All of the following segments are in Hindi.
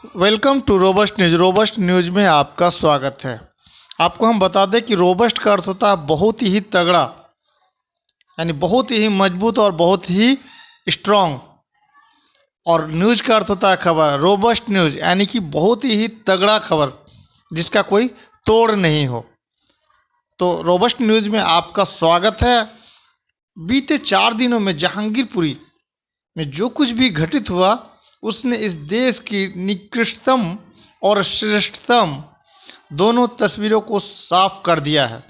Welcome to robust news. Robust news में आपका स्वागत है। आपको हम बता दें कि रोबस्ट का अर्थ होता है बहुत ही तगड़ा, यानी बहुत ही मजबूत और बहुत ही स्ट्रांग। और न्यूज का अर्थ होता है खबर। रोबस्ट न्यूज यानी कि बहुत ही तगड़ा खबर जिसका कोई तोड़ नहीं हो। तो रोबस्ट न्यूज में आपका स्वागत है। बीते 4 दिनों में जहांगीरपुरी में जो कुछ भी घटित हुआ उसने इस देश की निकृष्टतम और श्रेष्ठतम दोनों तस्वीरों को साफ कर दिया है।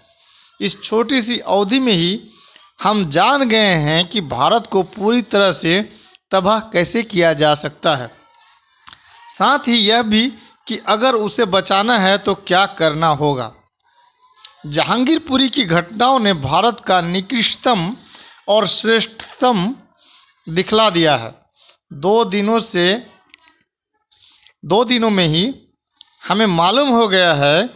इस छोटी सी अवधि में ही हम जान गए हैं कि भारत को पूरी तरह से तबाह कैसे किया जा सकता है। साथ ही यह भी कि अगर उसे बचाना है तो क्या करना होगा। जहांगीरपुरी की घटनाओं ने भारत का निकृष्टतम और श्रेष्ठतम दिखला दिया है। 2 दिनों में ही हमें मालूम हो गया है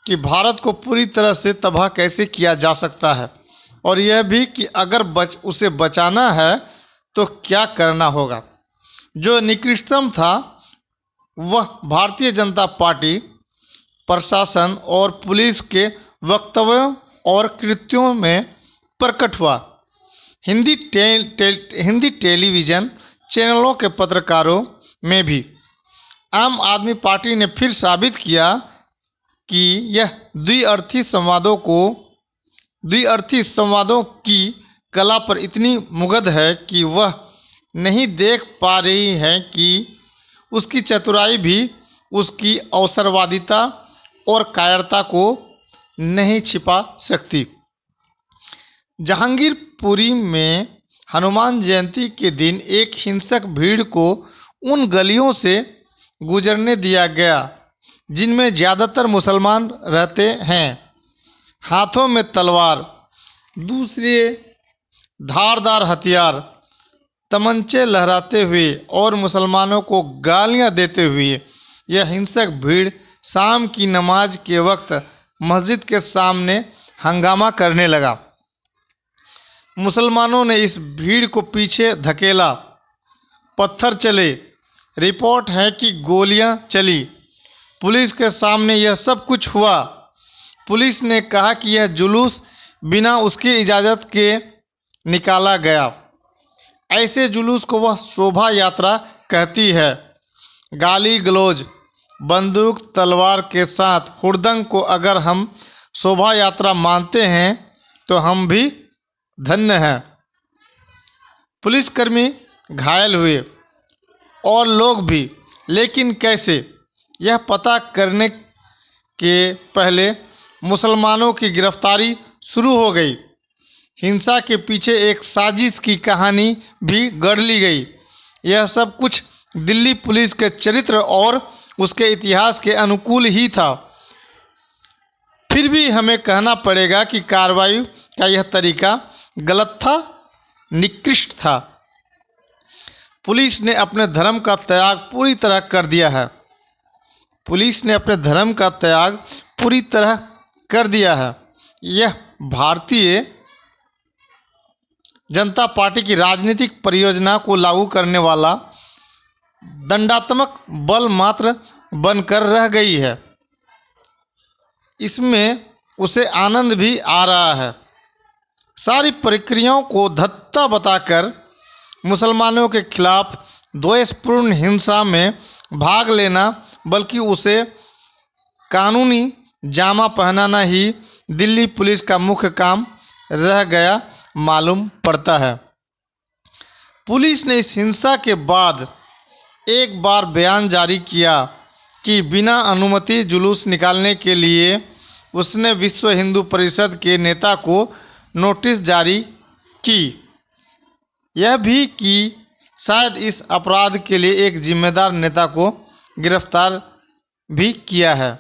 कि भारत को पूरी तरह से तबाह कैसे किया जा सकता है, और यह भी कि अगर उसे बचाना है तो क्या करना होगा। जो निकृष्टतम था वह भारतीय जनता पार्टी, प्रशासन और पुलिस के वक्तव्यों और कृत्यों में प्रकट हुआ। हिंदी टेलीविज़न चैनलों के पत्रकारों में भी आम आदमी पार्टी ने फिर साबित किया कि यह द्विअर्थी संवादों की कला पर इतनी मुग्ध है कि वह नहीं देख पा रही है कि उसकी चतुराई भी उसकी अवसरवादिता और कायरता को नहीं छिपा सकती। जहांगीरपुरी में हनुमान जयंती के दिन एक हिंसक भीड़ को उन गलियों से गुजरने दिया गया जिनमें ज़्यादातर मुसलमान रहते हैं। हाथों में तलवार, दूसरे धारदार हथियार, तमंचे लहराते हुए और मुसलमानों को गालियां देते हुए यह हिंसक भीड़ शाम की नमाज के वक्त मस्जिद के सामने हंगामा करने लगा। मुसलमानों ने इस भीड़ को पीछे धकेला, पत्थर चले, रिपोर्ट है कि गोलियां चली। पुलिस के सामने यह सब कुछ हुआ। पुलिस ने कहा कि यह जुलूस बिना उसकी इजाज़त के निकाला गया। ऐसे जुलूस को वह शोभा यात्रा कहती है। गाली गलौज, बंदूक तलवार के साथ हुड़दंग को अगर हम शोभा यात्रा मानते हैं तो हम भी धन्य हैं। पुलिसकर्मी घायल हुए और लोग भी, लेकिन कैसे, यह पता करने के पहले मुसलमानों की गिरफ्तारी शुरू हो गई। हिंसा के पीछे एक साजिश की कहानी भी गढ़ ली गई। यह सब कुछ दिल्ली पुलिस के चरित्र और उसके इतिहास के अनुकूल ही था। फिर भी हमें कहना पड़ेगा कि कार्रवाई का यह तरीका गलत था, निकृष्ट था। पुलिस ने अपने धर्म का त्याग पूरी तरह कर दिया है। यह भारतीय जनता पार्टी की राजनीतिक परियोजना को लागू करने वाला दंडात्मक बल मात्र बनकर रह गई है। इसमें उसे आनंद भी आ रहा है। सारी प्रक्रियाओं को धत्ता बताकर मुसलमानों के खिलाफ द्वेषपूर्ण हिंसा में भाग लेना, बल्कि उसे कानूनी जामा पहनाना ही दिल्ली पुलिस का मुख्य काम रह गया मालूम पड़ता है। पुलिस ने इस हिंसा के बाद एक बार बयान जारी किया कि बिना अनुमति जुलूस निकालने के लिए उसने विश्व हिंदू परिषद के नेता को नोटिस जारी की। यह भी कि शायद इस अपराध के लिए एक जिम्मेदार नेता को गिरफ्तार भी किया है।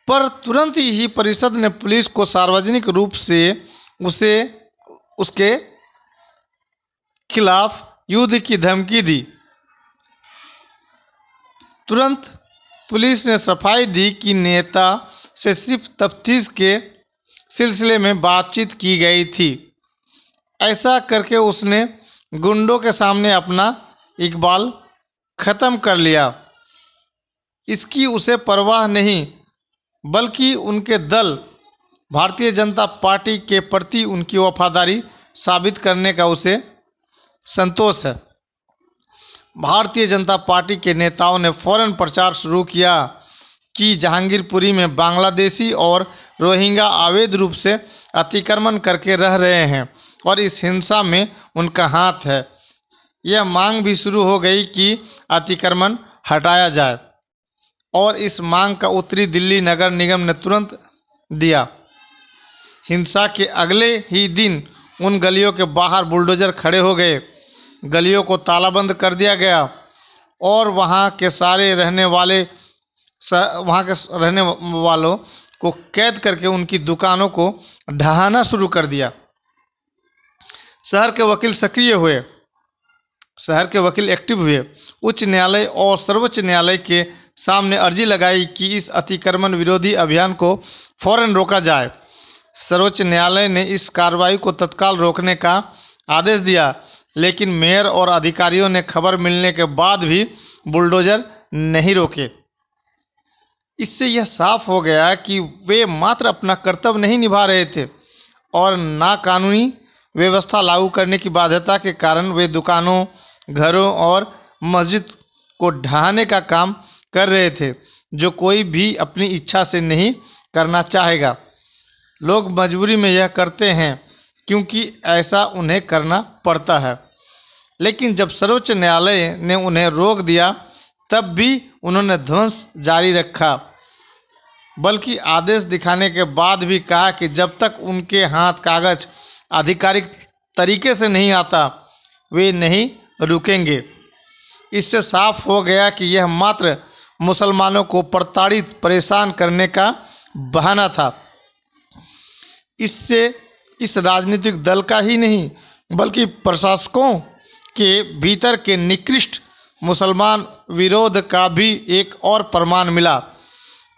पर तुरंत ही परिषद ने पुलिस को सार्वजनिक रूप से उसके खिलाफ युद्ध की धमकी दी। तुरंत पुलिस ने सफाई दी कि नेता से सिर्फ तफ्तीश के सिलसिले में बातचीत की गई थी। ऐसा करके उसने गुंडों के सामने अपना इकबाल खत्म कर लिया। इसकी उसे परवाह नहीं, बल्कि उनके दल भारतीय जनता पार्टी के प्रति उनकी वफादारी साबित करने का उसे संतोष है। भारतीय जनता पार्टी के नेताओं ने फौरन प्रचार शुरू किया कि जहांगीरपुरी में बांग्लादेशी और रोहिंग्या अवैध रूप से अतिक्रमण करके रह रहे हैं और इस हिंसा में उनका हाथ है। यह मांग भी शुरू हो गई कि अतिक्रमण हटाया जाए और इस मांग का उत्तरी दिल्ली नगर निगम ने तुरंत दिया। हिंसा के अगले ही दिन उन गलियों के बाहर बुलडोजर खड़े हो गए, गलियों को तालाबंद कर दिया गया और वहां के रहने वालों को कैद करके उनकी दुकानों को ढहाना शुरू कर दिया। शहर के वकील सक्रिय हुए, शहर के वकील एक्टिव हुए। उच्च न्यायालय और सर्वोच्च न्यायालय के सामने अर्जी लगाई कि इस अतिक्रमण विरोधी अभियान को फौरन रोका जाए। सर्वोच्च न्यायालय ने इस कार्रवाई को तत्काल रोकने का आदेश दिया, लेकिन मेयर और अधिकारियों ने खबर मिलने के बाद भी बुलडोजर नहीं रोके। इससे यह साफ हो गया कि वे मात्र अपना कर्तव्य नहीं निभा रहे थे और नाकानूनी व्यवस्था लागू करने की बाध्यता के कारण वे दुकानों, घरों और मस्जिद को ढहाने का काम कर रहे थे, जो कोई भी अपनी इच्छा से नहीं करना चाहेगा। लोग मजबूरी में यह करते हैं क्योंकि ऐसा उन्हें करना पड़ता है। लेकिन जब सर्वोच्च न्यायालय ने उन्हें रोक दिया, तब भी उन्होंने ध्वंस जारी रखा, बल्कि आदेश दिखाने के बाद भी कहा कि जब तक उनके हाथ कागज आधिकारिक तरीके से नहीं आता, वे नहीं रुकेंगे। इससे साफ हो गया कि यह मात्र मुसलमानों को प्रताड़ित, परेशान करने का बहाना था। इससे इस राजनीतिक दल का ही नहीं, बल्कि प्रशासकों के भीतर के निकृष्ट मुसलमान विरोध का भी एक और प्रमाण मिला।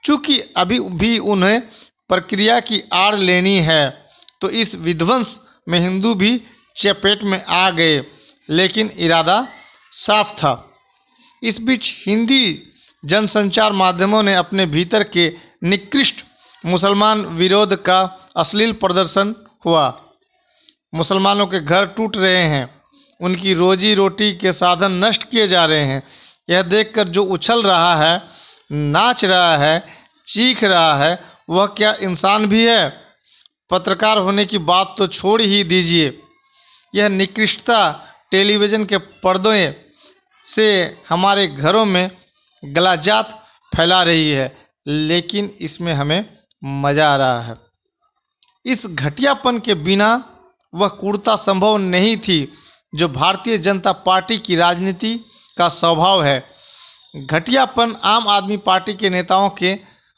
चूंकि अभी भी उन्हें प्रक्रिया की आड़ लेनी है, तो इस विध्वंस में हिंदू भी चपेट में आ गए, लेकिन इरादा साफ था। इस बीच हिंदी जनसंचार माध्यमों ने अपने भीतर के निकृष्ट मुसलमान विरोध का अश्लील प्रदर्शन हुआ। मुसलमानों के घर टूट रहे हैं, उनकी रोजी रोटी के साधन नष्ट किए जा रहे हैं। यह देखकर जो उछल रहा है, नाच रहा है, चीख रहा है, वह क्या इंसान भी है? पत्रकार होने की बात तो छोड़ ही दीजिए। यह निकृष्टता टेलीविज़न के पर्दों से हमारे घरों में गलाजात फैला रही है, लेकिन इसमें हमें मज़ा आ रहा है। इस घटियापन के बिना वह क्रूरता संभव नहीं थी जो भारतीय जनता पार्टी की राजनीति का स्वभाव है। घटियापन आम आदमी पार्टी के नेताओं के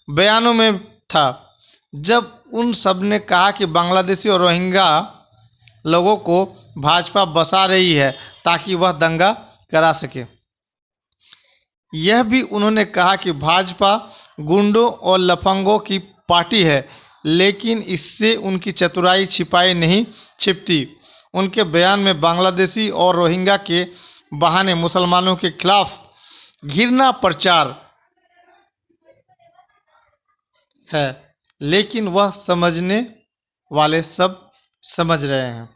बयानों में था, जब उन सब ने कहा कि बांग्लादेशी और रोहिंग्या लोगों को भाजपा बसा रही है ताकि वह दंगा करा सके। यह भी उन्होंने कहा कि भाजपा गुंडों और लफंगों की पार्टी है, लेकिन इससे उनकी चतुराई छिपाई नहीं छिपती। उनके बयान में बांग्लादेशी और रोहिंग्या के बहाने मुसलमानों के खिलाफ घृणा प्रचार है, लेकिन वह समझने वाले सब समझ रहे हैं।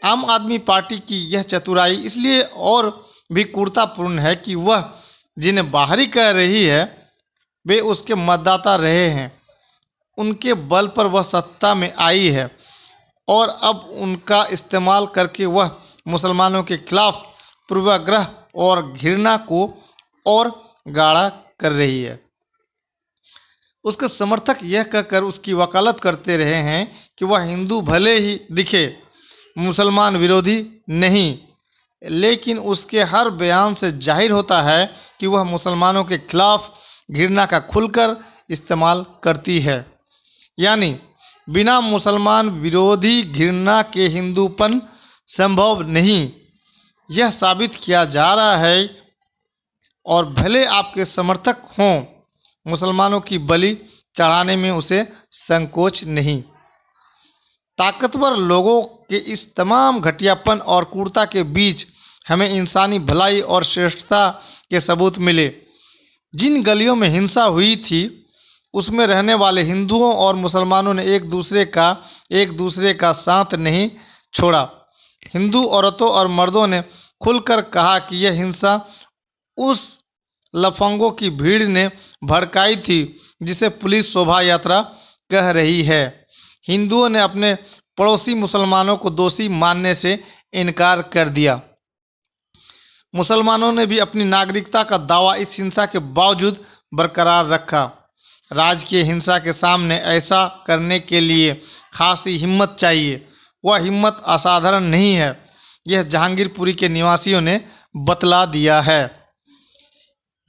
आम आदमी पार्टी की यह चतुराई इसलिए और भी क्रूरतापूर्ण है कि वह जिन्हें बाहरी कह रही है, वे उसके मतदाता रहे हैं। उनके बल पर वह सत्ता में आई है और अब उनका इस्तेमाल करके वह मुसलमानों के खिलाफ पूर्वाग्रह और घृणा को और गाढ़ा कर रही है। उसके समर्थक यह कहकर उसकी वकालत करते रहे हैं कि वह हिंदू भले ही दिखे, मुसलमान विरोधी नहीं, लेकिन उसके हर बयान से जाहिर होता है कि वह मुसलमानों के खिलाफ घृणा का खुलकर इस्तेमाल करती है। यानी बिना मुसलमान विरोधी घृणा के हिंदूपन संभव नहीं, यह साबित किया जा रहा है। और भले आपके समर्थक हों, मुसलमानों की बलि चढ़ाने में उसे संकोच नहीं। ताकतवर लोगों के इस तमाम घटियापन और क्रूरता के बीच हमें इंसानी भलाई और श्रेष्ठता के सबूत मिले। जिन गलियों में हिंसा हुई थी उसमें रहने वाले हिंदुओं और मुसलमानों ने एक दूसरे का साथ नहीं छोड़ा। हिंदू औरतों और मर्दों ने खुलकर कहा कि यह हिंसा उस लफंगों की भीड़ ने भड़काई थी जिसे पुलिस शोभा यात्रा कह रही है। हिंदुओं ने अपने पड़ोसी मुसलमानों को दोषी मानने से इनकार कर दिया। मुसलमानों ने भी अपनी नागरिकता का दावा इस हिंसा के बावजूद बरकरार रखा। राजकीय हिंसा के सामने ऐसा करने के लिए खासी हिम्मत चाहिए। वह हिम्मत असाधारण नहीं है, यह जहांगीरपुरी के निवासियों ने बतला दिया है।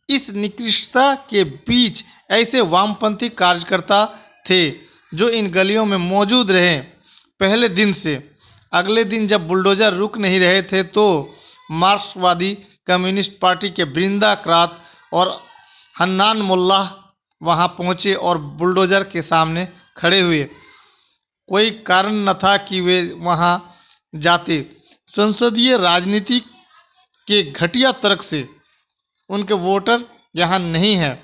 इस निकृष्टता के बीच ऐसे वामपंथी कार्यकर्ता थे जो इन गलियों में मौजूद रहे पहले दिन से। अगले दिन जब बुलडोजर रुक नहीं रहे थे तो मार्क्सवादी कम्युनिस्ट पार्टी के बृंदा क्रात और हन्नान मुल्लाह वहां पहुंचे और बुलडोजर के सामने खड़े हुए। कोई कारण न था कि वे वहां जाते। संसदीय राजनीति के घटिया तर्क से उनके वोटर यहाँ नहीं हैं।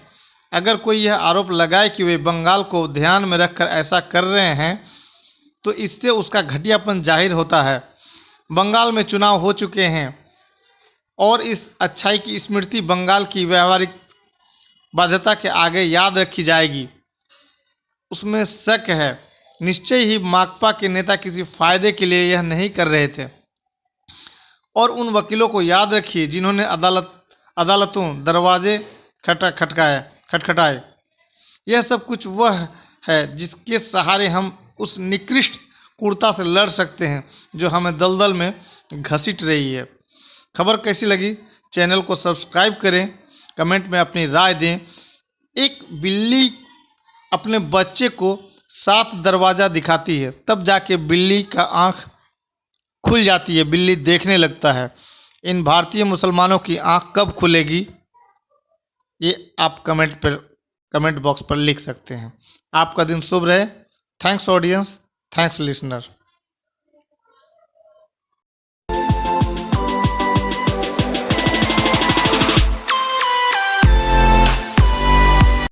अगर कोई यह आरोप लगाए कि वे बंगाल को ध्यान में रखकर ऐसा कर रहे हैं तो इससे उसका घटियापन जाहिर होता है। बंगाल में चुनाव हो चुके हैं और इस अच्छाई की स्मृति बंगाल की व्यवहारिक बाध्यता के आगे याद रखी जाएगी, उसमें शक है। निश्चय ही माकपा के नेता किसी फायदे के लिए यह नहीं कर रहे थे। और उन वकीलों को याद रखिए जिन्होंने अदालतों दरवाजे खटखटाए। यह सब कुछ वह है जिसके सहारे हम उस निकृष्ट क्रूरता से लड़ सकते हैं जो हमें दलदल में घसीट रही है। खबर कैसी लगी? चैनल को सब्सक्राइब करें, कमेंट में अपनी राय दें। एक बिल्ली अपने बच्चे को 7 दरवाज़ा दिखाती है, तब जाके बिल्ली का आँख खुल जाती है, बिल्ली देखने लगता है। इन भारतीय मुसलमानों की आँख कब खुलेगी, ये आप कमेंट बॉक्स पर लिख सकते हैं। आपका दिन शुभ रहे। Thanks audience, thanks listener.